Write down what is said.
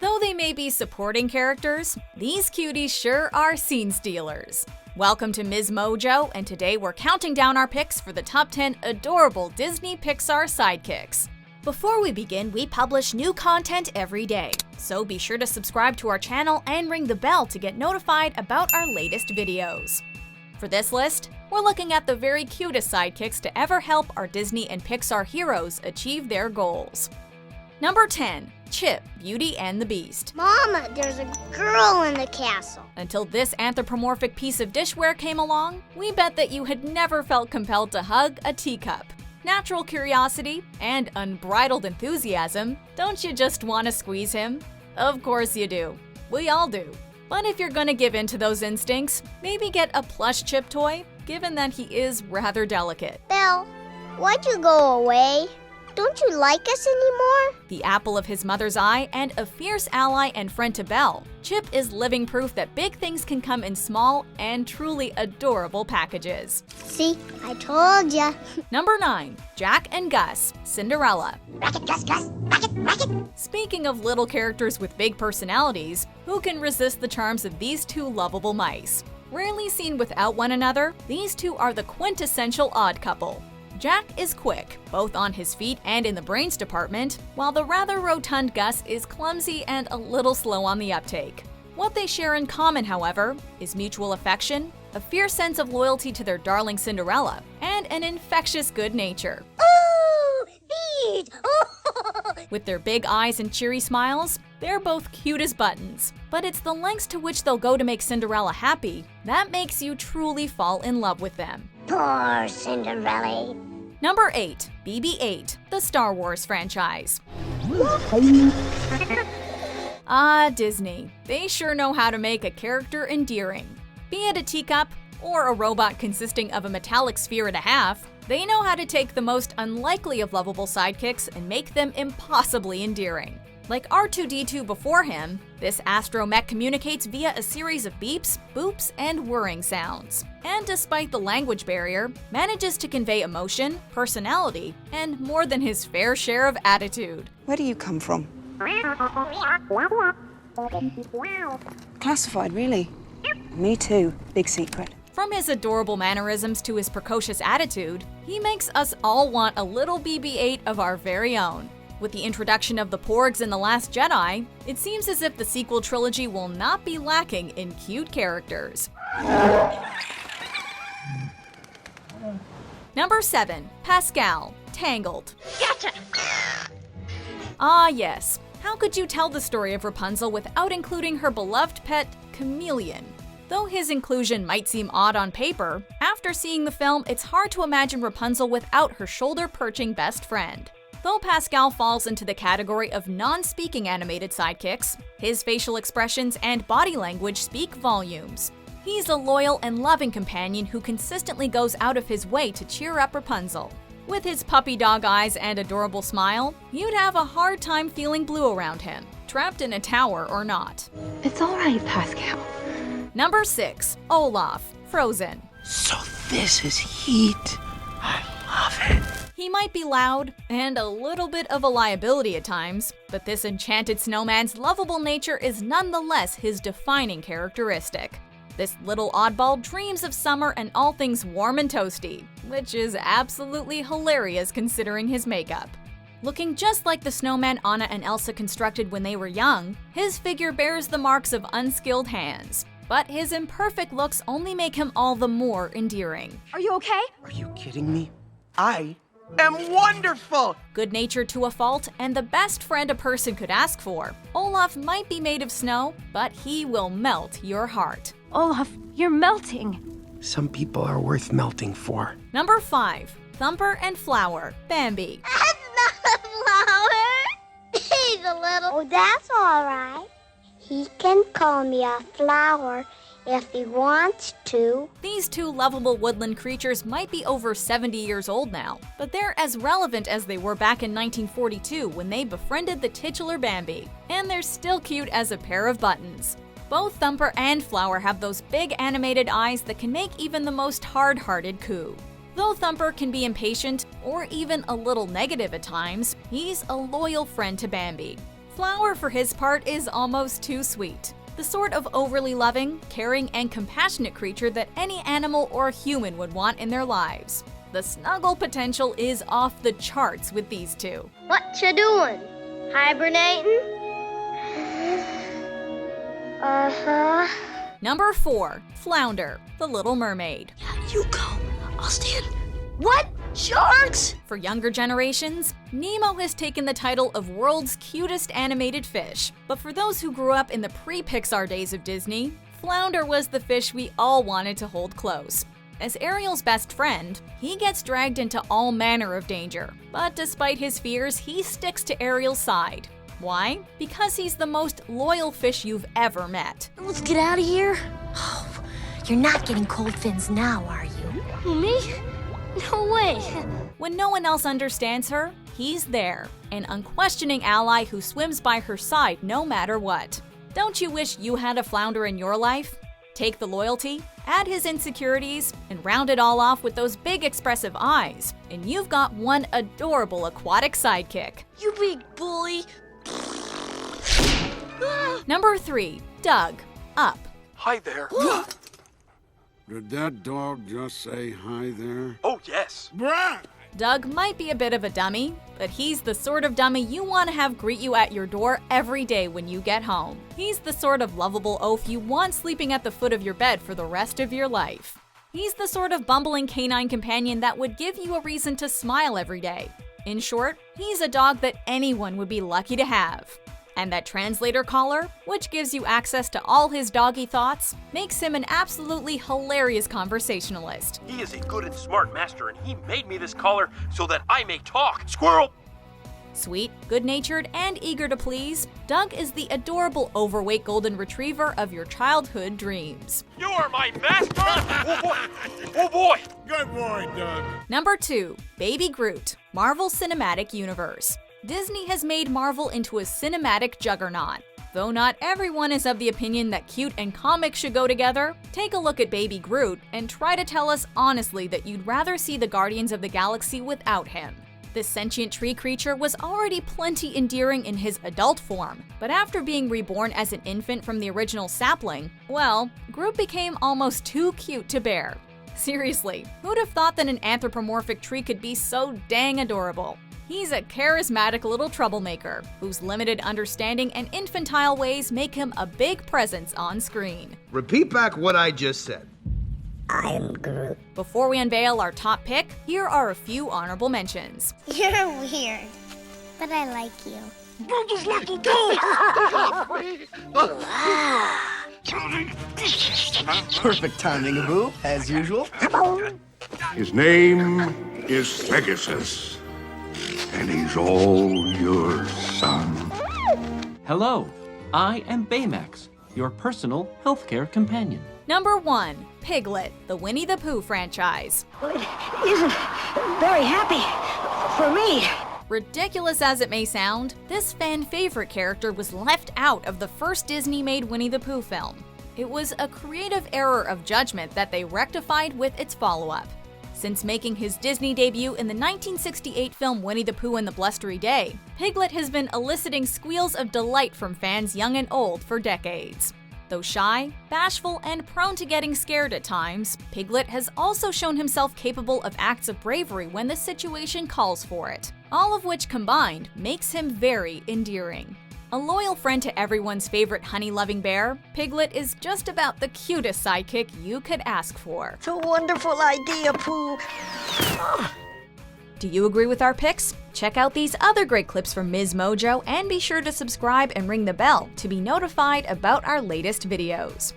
Though they may be supporting characters, these cuties sure are scene stealers. Welcome to MsMojo, and today we're counting down our picks for the top 10 adorable Disney Pixar sidekicks. Before we begin, we publish new content every day, so be sure to subscribe to our channel and ring the bell to get notified about our latest videos. For this list, we're looking at the very cutest sidekicks to ever help our Disney and Pixar heroes achieve their goals. Number 10. Chip, Beauty and the Beast. Mama, there's a girl in the castle. Until this anthropomorphic piece of dishware came along, we bet that you had never felt compelled to hug a teacup. Natural curiosity and unbridled enthusiasm, don't you just want to squeeze him? Of course you do. We all do. But if you're gonna give in to those instincts, maybe get a plush Chip toy, given that he is rather delicate. Belle, why'd you go away? Don't you like us anymore? The apple of his mother's eye and a fierce ally and friend to Belle, Chip is living proof that big things can come in small and truly adorable packages. See, I told ya. Number 9. Jack and Gus, Cinderella. Racket, Gus, Gus, racket, racket. Speaking of little characters with big personalities, who can resist the charms of these two lovable mice? Rarely seen without one another, these two are the quintessential odd couple. Jack is quick, both on his feet and in the brains department, while the rather rotund Gus is clumsy and a little slow on the uptake. What they share in common, however, is mutual affection, a fierce sense of loyalty to their darling Cinderella, and an infectious good nature. Ooh, bees! Oh. With their big eyes and cheery smiles, they're both cute as buttons. But it's the lengths to which they'll go to make Cinderella happy that makes you truly fall in love with them. Poor Cinderella. Number 8. BB-8, the Star Wars franchise. Disney. They sure know how to make a character endearing. Be it a teacup or a robot consisting of a metallic sphere and a half, they know how to take the most unlikely of lovable sidekicks and make them impossibly endearing. Like R2-D2 before him, this astromech communicates via a series of beeps, boops, and whirring sounds. And despite the language barrier, manages to convey emotion, personality, and more than his fair share of attitude. Where do you come from? Classified, really? Me too. Big secret. From his adorable mannerisms to his precocious attitude, he makes us all want a little BB-8 of our very own. With the introduction of the Porgs in The Last Jedi, it seems as if the sequel trilogy will not be lacking in cute characters. Number 7. Pascal, Tangled. Gotcha! Yes. How could you tell the story of Rapunzel without including her beloved pet, Chameleon? Though his inclusion might seem odd on paper, after seeing the film, it's hard to imagine Rapunzel without her shoulder-perching best friend. Though Pascal falls into the category of non-speaking animated sidekicks, his facial expressions and body language speak volumes. He's a loyal and loving companion who consistently goes out of his way to cheer up Rapunzel. With his puppy dog eyes and adorable smile, you'd have a hard time feeling blue around him, trapped in a tower or not. It's all right, Pascal. Number 6. Olaf, Frozen. So this is heat. I love it. He might be loud and a little bit of a liability at times, but this enchanted snowman's lovable nature is nonetheless his defining characteristic. This little oddball dreams of summer and all things warm and toasty, which is absolutely hilarious considering his makeup. Looking just like the snowman Anna and Elsa constructed when they were young, his figure bears the marks of unskilled hands. But his imperfect looks only make him all the more endearing. Are you okay? Are you kidding me? I am wonderful! Good-natured to a fault and the best friend a person could ask for, Olaf might be made of snow, but he will melt your heart. Olaf, you're melting. Some people are worth melting for. Number 5. Thumper and Flower, Bambi. That's not a flower. He's a little... Oh, that's all right. He can call me a flower if he wants to. These two lovable woodland creatures might be over 70 years old now, but they're as relevant as they were back in 1942 when they befriended the titular Bambi, and they're still cute as a pair of buttons. Both Thumper and Flower have those big animated eyes that can make even the most hard-hearted coo. Though Thumper can be impatient or even a little negative at times, he's a loyal friend to Bambi. Flower, for his part, is almost too sweet. The sort of overly loving, caring, and compassionate creature that any animal or human would want in their lives. The snuggle potential is off the charts with these two. What you doing? Hibernating? Uh-huh. Number 4. Flounder, the Little Mermaid. You go. I'll stand. What? Sharks? For younger generations, Nemo has taken the title of world's cutest animated fish. But for those who grew up in the pre-Pixar days of Disney, Flounder was the fish we all wanted to hold close. As Ariel's best friend, he gets dragged into all manner of danger. But despite his fears, he sticks to Ariel's side. Why? Because he's the most loyal fish you've ever met. Let's get out of here. Oh, you're not getting cold fins now, are you? Who, me? No way. When no one else understands her, he's there, an unquestioning ally who swims by her side no matter what. Don't you wish you had a Flounder in your life? Take the loyalty, add his insecurities, and round it all off with those big expressive eyes, and you've got one adorable aquatic sidekick. You big bully. Number 3. Doug, Up. Hi there. Did that dog just say hi there? Oh, yes. Doug might be a bit of a dummy, but he's the sort of dummy you want to have greet you at your door every day when you get home. He's the sort of lovable oaf you want sleeping at the foot of your bed for the rest of your life. He's the sort of bumbling canine companion that would give you a reason to smile every day. In short, he's a dog that anyone would be lucky to have. And that translator collar, which gives you access to all his doggy thoughts, makes him an absolutely hilarious conversationalist. He is a good and smart master, and he made me this collar so that I may talk. Squirrel! Sweet, good-natured, and eager to please, Doug is the adorable overweight golden retriever of your childhood dreams. You are my master! Oh boy! Oh boy! Good boy, Doug. Number 2. Baby Groot, Marvel Cinematic Universe. Disney has made Marvel into a cinematic juggernaut. Though not everyone is of the opinion that cute and comic should go together, take a look at Baby Groot and try to tell us honestly that you'd rather see the Guardians of the Galaxy without him. This sentient tree creature was already plenty endearing in his adult form, but after being reborn as an infant from the original sapling, well, Groot became almost too cute to bear. Seriously, who'd have thought that an anthropomorphic tree could be so dang adorable? He's a charismatic little troublemaker, whose limited understanding and infantile ways make him a big presence on screen. Repeat back what I just said. I'm Groot. Before we unveil our top pick, here are a few honorable mentions. You're weird, but I like you. Perfect timing, Boo, as usual. His name is Pegasus, and he's all your son. Hello, I am Baymax, your personal healthcare companion. Number 1. Piglet, the Winnie the Pooh franchise. Isn't very happy for me. Ridiculous as it may sound, this fan-favorite character was left out of the first Disney-made Winnie the Pooh film. It was a creative error of judgment that they rectified with its follow-up. Since making his Disney debut in the 1968 film Winnie the Pooh and the Blustery Day, Piglet has been eliciting squeals of delight from fans young and old for decades. Though shy, bashful, and prone to getting scared at times, Piglet has also shown himself capable of acts of bravery when the situation calls for it. All of which combined makes him very endearing. A loyal friend to everyone's favorite honey-loving bear, Piglet is just about the cutest sidekick you could ask for. It's a wonderful idea, Pooh. Do you agree with our picks? Check out these other great clips from MsMojo and be sure to subscribe and ring the bell to be notified about our latest videos.